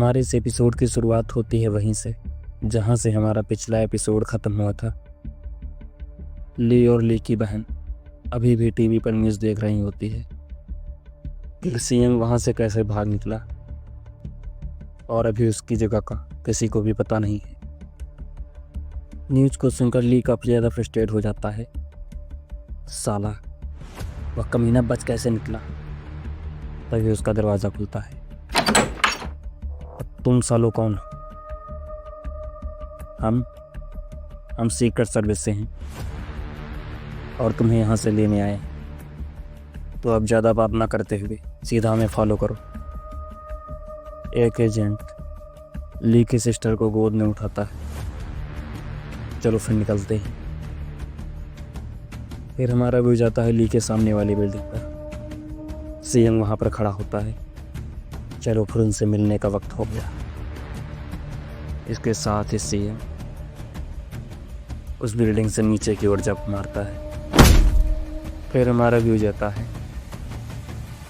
हमारे इस एपिसोड की शुरुआत होती है वहीं से जहां से हमारा पिछला एपिसोड ख़त्म हुआ था। ली और ली की बहन अभी भी टीवी पर न्यूज़ देख रही होती है कि सीएम वहां से कैसे भाग निकला और अभी उसकी जगह का किसी को भी पता नहीं है। न्यूज़ को सुनकर ली काफ़ी ज़्यादा फ्रस्ट्रेट हो जाता है। साला वह कमीना बच कैसे निकला। तभी उसका दरवाज़ा खुलता है। तुम सालो कौन हो? हम सीक्रेट सर्विस से हैं और तुम्हें यहाँ से लेने आए हैं। तो अब ज़्यादा बात ना करते हुए सीधा हमें फॉलो करो। एक एजेंट ली की सिस्टर को गोद में उठाता है। चलो फिर निकलते हैं। फिर हमारा व्यू जाता है ली के सामने वाली बिल्डिंग पर। सीएम वहाँ पर खड़ा होता है। चलो फिर उनसे मिलने का वक्त हो गया। इसके साथ ही सीएम उस बिल्डिंग से नीचे की ओर जंप मारता है। फिर हमारा व्यू जाता है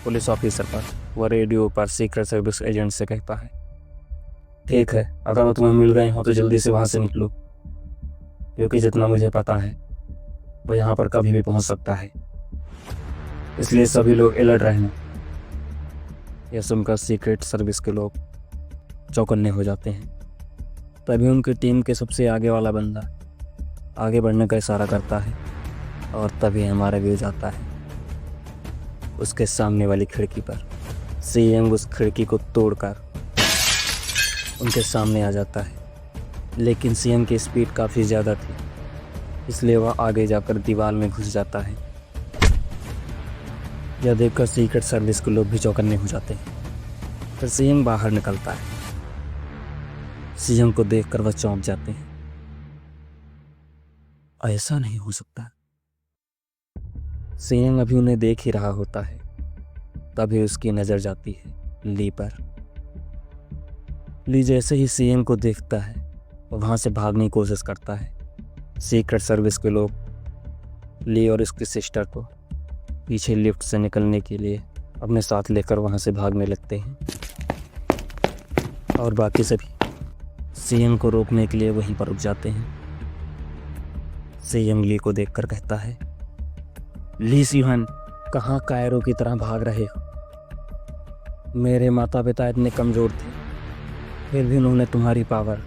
पुलिस ऑफिसर पर। वह रेडियो पर सीक्रेट सर्विस एजेंट से कहता है, ठीक है, अगर वो तुम्हें मिल गए हो तो जल्दी से वहाँ से निकलो, क्योंकि जितना मुझे पता है वो यहाँ पर कभी भी पहुँच सकता है, इसलिए सभी लोग अलर्ट रहना। यह सुनकर सीक्रेट सर्विस के लोग चौकन्ने हो जाते हैं। तभी उनकी टीम के सबसे आगे वाला बंदा आगे बढ़ने का इशारा करता है और तभी हमारा व्यू जाता है उसके सामने वाली खिड़की पर। सीएम उस खिड़की को तोड़कर उनके सामने आ जाता है, लेकिन सीएम की स्पीड काफ़ी ज़्यादा थी, इसलिए वह आगे जाकर दीवार में घुस जाता है। यह देखकर सीक्रेट सर्विस के लोग भी चौकन्ने हो जाते हैं। फिर सीएम बाहर निकलता है। सीएम को देखकर वह चौंक जाते हैं। ऐसा नहीं हो सकता। सीएम अभी उन्हें देख ही रहा होता है। तभी उसकी नज़र जाती है ली पर। ली जैसे ही सीएम को देखता है वहाँ से भागने की कोशिश करता है। सीक्रेट सर्विस के लोग ली और उसकी सिस्टर को पीछे लिफ्ट से निकलने के लिए अपने साथ लेकर वहाँ से भागने लगते हैं और बाकी सभी सीएम को रोकने के लिए वहीं पर रुक जाते हैं। सीएम ली को देखकर कहता है, ली सिहन, कहाँ कायरों की तरह भाग रहे हो? मेरे माता पिता इतने कमज़ोर थे, फिर भी उन्होंने तुम्हारी पावर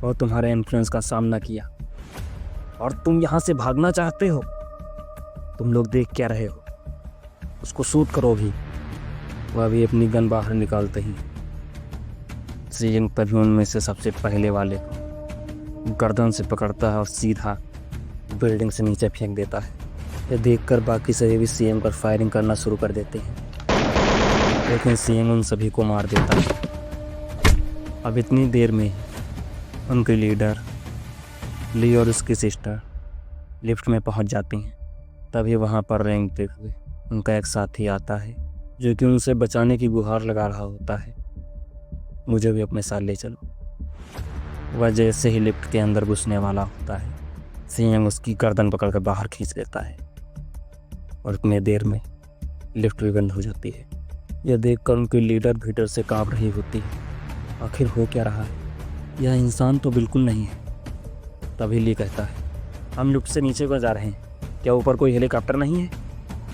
और तुम्हारे इन्फ्लुएंस का सामना किया, और तुम यहाँ से भागना चाहते हो? तुम लोग देख क्या रहे हो? उसको शूट करो भी। वह भी अपनी गन बाहर निकालते ही सीएम तभी उनमें से सबसे पहले वाले को गर्दन से पकड़ता है और सीधा बिल्डिंग से नीचे फेंक देता है। यह देखकर बाकी सभी भी सीएम पर फायरिंग करना शुरू कर देते हैं, लेकिन सीएम उन सभी को मार देता है। अब इतनी देर में उनके लीडर ली और उसकी सिस्टर लिफ्ट में पहुंच जाती हैं। तभी वहां पर रेंगते हुए उनका एक साथी आता है, जो कि उनसे बचाने की गुहार लगा रहा होता है, मुझे भी अपने साथ ले चलो। वह जैसे ही लिफ्ट के अंदर घुसने वाला होता है, सीएम उसकी गर्दन पकड़कर बाहर खींच लेता है और उतने देर में लिफ्ट भी बंद हो जाती है। यह देखकर उनकी लीडर भीतर से कांप रही होती है। आखिर हो क्या रहा है? यह इंसान तो बिल्कुल नहीं है। तभी ली कहता है, हम लिफ्ट से नीचे को जा रहे हैं, क्या ऊपर कोई हेलीकॉप्टर नहीं है?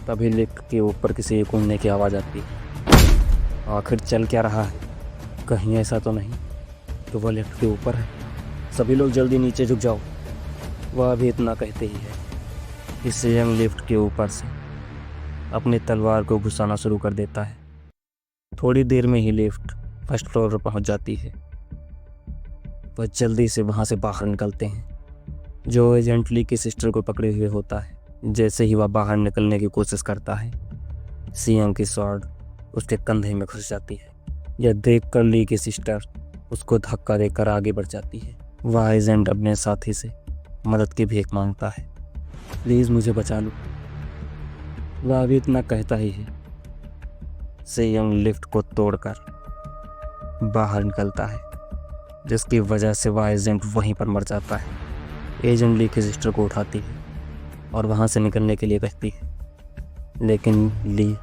तभी लिफ्ट के ऊपर किसी के उड़ने की आवाज़ आती है। आखिर चल क्या रहा है? कहीं ऐसा तो नहीं तो वह लिफ्ट के ऊपर है? सभी लोग जल्दी नीचे झुक जाओ। वह भी इतना कहते ही है कि सीएम लिफ्ट के ऊपर से अपनी तलवार को घुसाना शुरू कर देता है। थोड़ी देर में ही लिफ्ट फर्स्ट फ्लोर पर पहुंच जाती है। वह जल्दी से वहां से बाहर निकलते हैं। जो एजेंट ली की सिस्टर को पकड़े हुए होता है, जैसे ही वह बाहर निकलने की कोशिश करता है, सीएम की स्वॉर्ड उसके कंधे में घुस जाती है। यह देखकर ली की सिस्टर उसको धक्का देकर आगे बढ़ जाती है। वह एजेंट अपने साथी से मदद की भीख मांगता है, प्लीज़ मुझे बचा लो। वह भी इतना कहता ही है। सीएम लिफ्ट को तोड़कर बाहर निकलता है, जिसकी वजह से वह एजेंट वहीं पर मर जाता है। एजेंट ली की सिस्टर को उठाती है और वहाँ से निकलने के लिए कहती है, लेकिन ली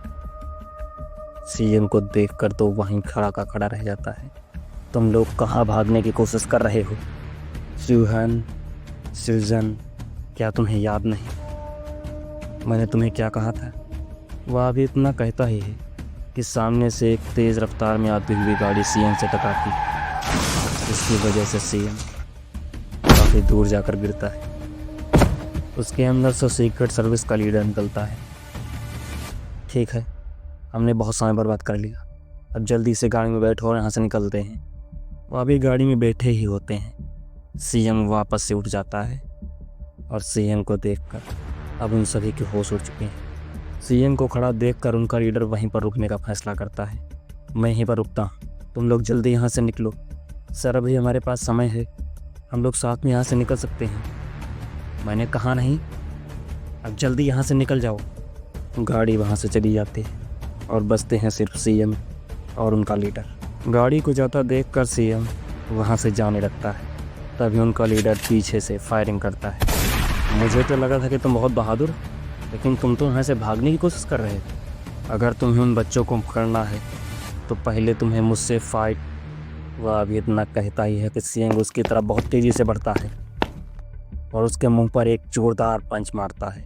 सीएम को देखकर तो वहीं खड़ा का खड़ा रह जाता है। तुम लोग कहाँ भागने की कोशिश कर रहे हो? सुहान, सुजन, क्या तुम्हें याद नहीं मैंने तुम्हें क्या कहा था? वह भी इतना कहता ही है कि सामने से एक तेज़ रफ्तार में आती हुई गाड़ी सीएम से टकराती, इसकी वजह से सीएम काफ़ी दूर जाकर गिरता है। उसके अंदर से सीक्रेट सर्विस का लीडर निकलता है। ठीक है, हमने बहुत समय बर्बाद कर लिया, अब जल्दी से गाड़ी में बैठो और यहाँ से निकलते हैं। वह भी गाड़ी में बैठे ही होते हैं। सीएम वापस से उठ जाता है और सीएम को देखकर अब उन सभी के होश उड़ चुके हैं। सीएम को खड़ा देखकर उनका लीडर वहीं पर रुकने का फैसला करता है। मैं यहीं पर रुकता हूँ, तुम लोग जल्दी यहाँ से निकलो। सर, अभी हमारे पास समय है, हम लोग साथ में यहाँ से निकल सकते हैं। मैंने कहा नहीं, अब जल्दी यहाँ से निकल जाओ। गाड़ी वहाँ से चली जाती है और बचते हैं सिर्फ सीएम और उनका लीडर। गाड़ी को जाता देखकर सीएम वहाँ से जाने लगता है। तभी उनका लीडर पीछे से फायरिंग करता है। मुझे तो लगा था कि तुम बहुत बहादुर, लेकिन तुम तो यहाँ से भागने की कोशिश कर रहे थे। अगर तुम्हें उन बच्चों को पकड़ना है तो पहले तुम्हें मुझसे फाइट। वह अभी इतना कहता ही है कि सीएम उसकी तरफ बहुत तेज़ी से बढ़ता है और उसके मुंह पर एक जोरदार पंच मारता है,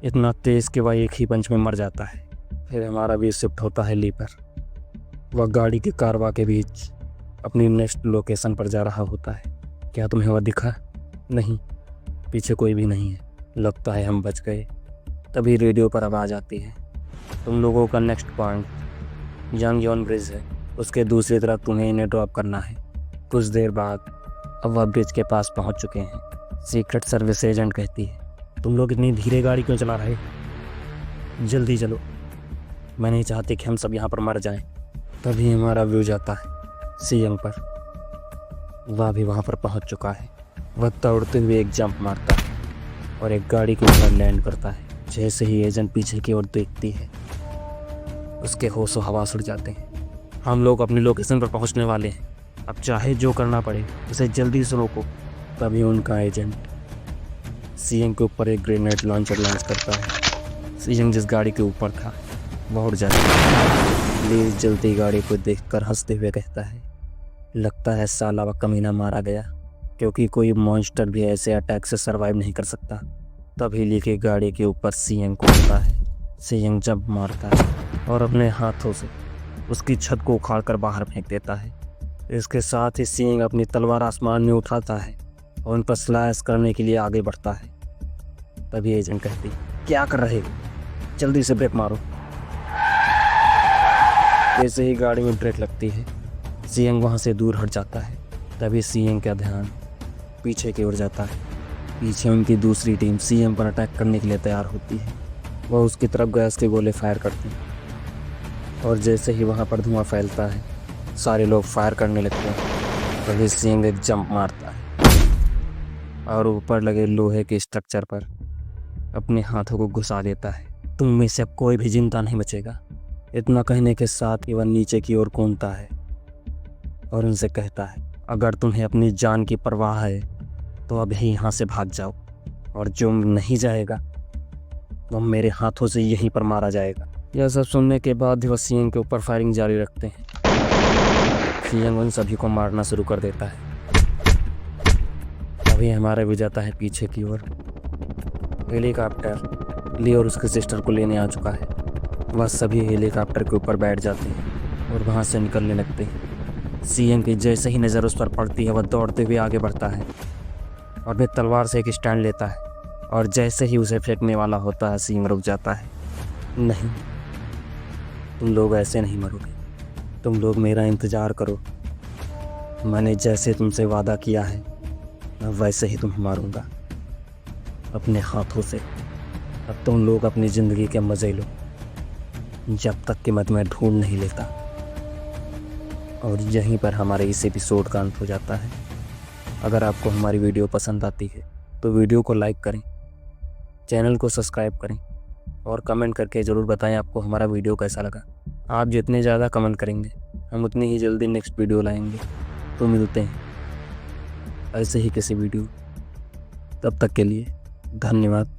इतना तेज़ कि वह एक ही पंच में मर जाता है। फिर हमारा भी शिफ्ट होता है ली पर। वह गाड़ी के कारवा के बीच अपनी नेक्स्ट लोकेशन पर जा रहा होता है। क्या तुम्हें वह दिखा? नहीं, पीछे कोई भी नहीं है। लगता है हम बच गए। तभी रेडियो पर आवाज़ आती है, तुम लोगों का नेक्स्ट पॉइंट यांगयोन ब्रिज है, उसके दूसरी तरफ तुम्हें इन्हें ड्रॉप करना है। कुछ देर बाद अब वह ब्रिज के पास पहुंच चुके हैं। सीक्रेट सर्विस एजेंट कहती है, तुम लोग इतनी धीरे गाड़ी क्यों चला रहे? जल्दी चलो, मैं नहीं चाहती कि हम सब यहाँ पर मर जाएं। तभी हमारा व्यू जाता है सीएम पर। वह भी वहाँ पर पहुँच चुका है। वह दौड़ते हुए एक जंप मारता है और एक गाड़ी के ऊपर लैंड करता है। जैसे ही एजेंट पीछे की ओर देखती है, उसके होशो हवास उड़ जाते हैं। हम लोग अपनी लोकेशन पर पहुँचने वाले हैं, अब चाहे जो करना पड़े उसे जल्दी से रोको। तभी उनका एजेंट सीएम के ऊपर एक ग्रेनेड लॉन्चर लॉन्च करता है। सीएम जिस गाड़ी के ऊपर था वह उड़ जाता है। प्लीज जल्दी गाड़ी को देखकर हंसते हुए कहता है, लगता है साला वह कमीना मारा गया, क्योंकि कोई मॉन्स्टर भी ऐसे अटैक से सरवाइव नहीं कर सकता। तभी लेके गाड़ी के ऊपर सीएम को उठता है। सीएम जंप मारता है और अपने हाथों से उसकी छत को उखाड़कर बाहर फेंक देता है। इसके साथ ही सीएम अपनी तलवार आसमान में उठाता है और उन पर स्लैश करने के लिए आगे बढ़ता है। तभी एजेंट कहती, क्या कर रहे हो? जल्दी से ब्रेक मारो। जैसे ही गाड़ी में ब्रेक लगती है, सीएम वहाँ से दूर हट जाता है। तभी सीएम का ध्यान पीछे की ओर जाता है। पीछे उनकी दूसरी टीम सीएम पर अटैक करने के लिए तैयार होती है। वह उसकी तरफ गैस के गोले फायर करते हैं और जैसे ही वहाँ पर धुआं फैलता है, सारे लोग फायर करने लगते हैं। तभी सीएम एक जंप मारता है और ऊपर लगे लोहे के स्ट्रक्चर पर अपने हाथों को घुसा देता है। तुम में से अब कोई भी जिंदा नहीं बचेगा। इतना कहने के साथ ही वह नीचे की ओर कूदता है और उनसे कहता है, अगर तुम्हें अपनी जान की परवाह है तो अभी यहाँ से भाग जाओ, और जो नहीं जाएगा वो मेरे हाथों से यहीं पर मारा जाएगा। यह सब सुनने के बाद वह सीएम के ऊपर फायरिंग जारी रखते हैं। सीएम उन सभी को मारना शुरू कर देता है। अभी हमारा भी जाता है पीछे की ओर। हेलीकॉप्टर ली और उसके सिस्टर को लेने आ चुका है। वह सभी हेलीकॉप्टर के ऊपर बैठ जाते हैं और वहाँ से निकलने लगते हैं। सीएम की जैसे ही नज़र उस पर पड़ती है, वह दौड़ते हुए आगे बढ़ता है और फिर तलवार से एक स्टैंड लेता है, और जैसे ही उसे फेंकने वाला होता है, सीएम रुक जाता है। नहीं, तुम लोग ऐसे नहीं मरोगे, तुम लोग मेरा इंतज़ार करो। मैंने जैसे तुमसे वादा किया है, मैं वैसे ही तुम्हें मारूंगा अपने हाथों से। अब तुम लोग अपनी ज़िंदगी के मज़े लो, जब तक कि मैं तुम्हें ढूंढ नहीं लेता। और यहीं पर हमारे इस एपिसोड का अंत हो जाता है। अगर आपको हमारी वीडियो पसंद आती है तो वीडियो को लाइक करें, चैनल को सब्सक्राइब करें और कमेंट करके ज़रूर बताएं आपको हमारा वीडियो कैसा लगा। आप जितने ज़्यादा कमेंट करेंगे, हम उतनी ही जल्दी नेक्स्ट वीडियो लाएंगे। तो मिलते हैं ऐसे ही किसी वीडियो। तब तक के लिए धन्यवाद।